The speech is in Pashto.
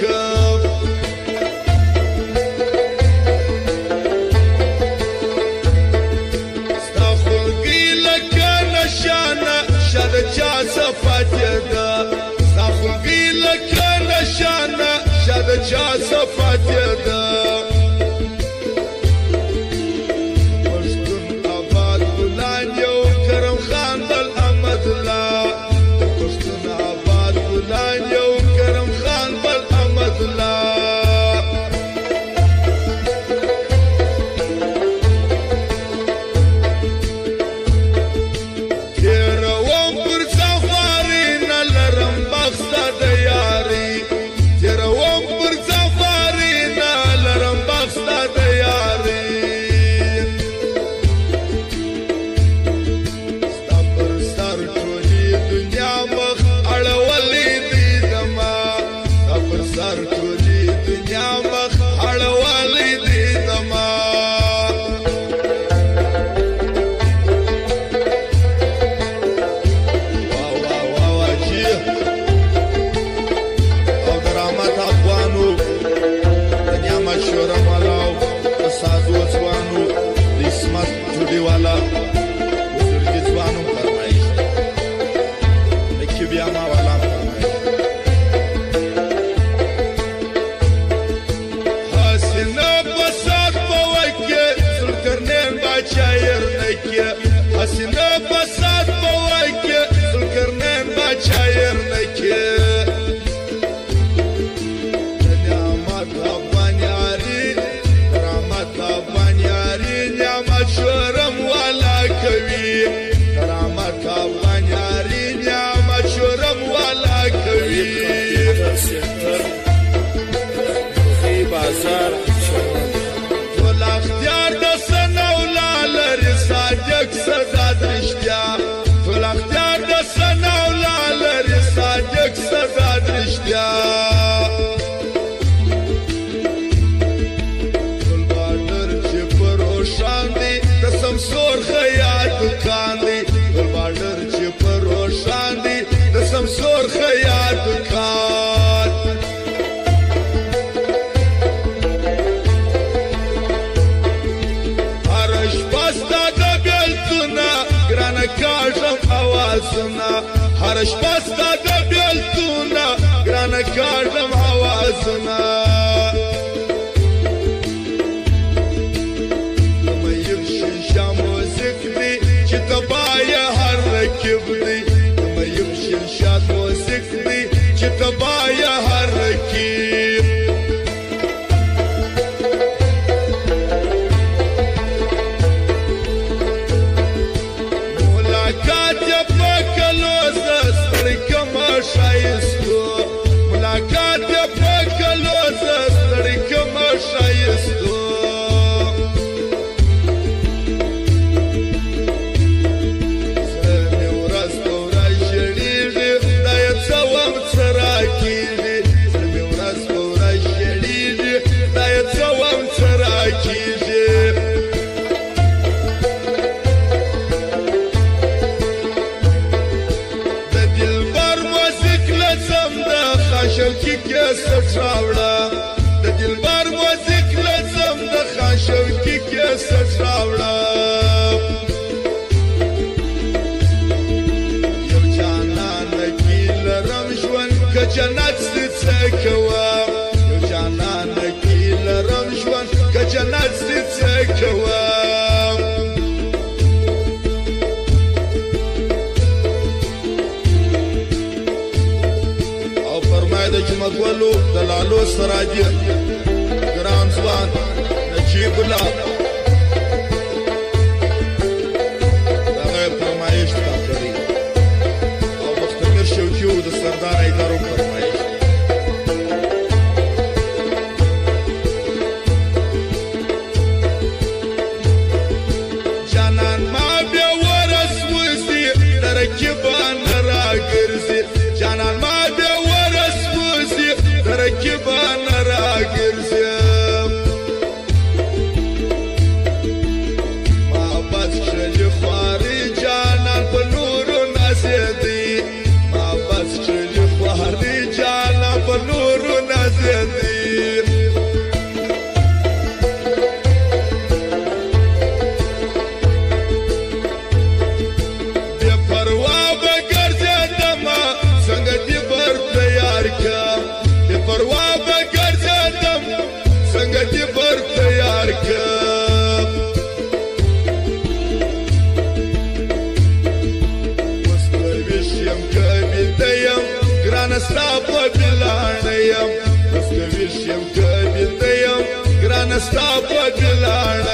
وکم ستا خلقی لکه نشانه شد چا صفاتې ده ستا خلقی لکه نشانه شد چا صفاتې ده حسینه فساد بوای کې ذوالقرنین باچایر نکې نعمت افغان یاري کرامت افغان یاري نعمت شورم والا کوي کرامت افغان یاري نعمت شورم والا کوي بازار ټول اختیار د سنولا لري صادق صدا درشتیا ټول اختیار د سنولا لري صادق صدا درشتیا ټول بارډر چې پر روشان دي د سمسور خیاط دکان دي ټول بارډر چې پر روشان دي د سمسور خیاط دکان کاژم اوازونه هر شپه ستا د بیلتونه ګرانه کاژم اوازونه د میب شیشه موزیک دی چې تبایه هر رکب دی د میب شیشه موزیک دی چې تبایه هر رکب شایستو ملاقات په کلو زستړی کوم شایستو زمي ورځ پورا شړېږي خدای څوم سره کېږي زمي ورځ پورا شړېږي خدای څوم سره کېږي شوکی کیسټ راوړه د دلبر موزیک لازم د خاشوکی کیسټ راوړه یو جانان کی لرم ژوند که جنت څه کوه یو جانان کی لرم ژوند که جنت څه کوه د جمعګلو د لالو سراجي ګران ځوان نجیب الله دغه فرمایش کړی او مختمر شوکیو د سردار ایدارو فرمایش جانان ما بیا ورس وسی ترکیبان راګرځي جانان ما ترکیبان راګرځم ډبر تیار کړ مستویش یم کبیده یم ګرانه ستا په بلاڼه یم مستویش یم کبیده یم ګرانه ستا په بلاڼه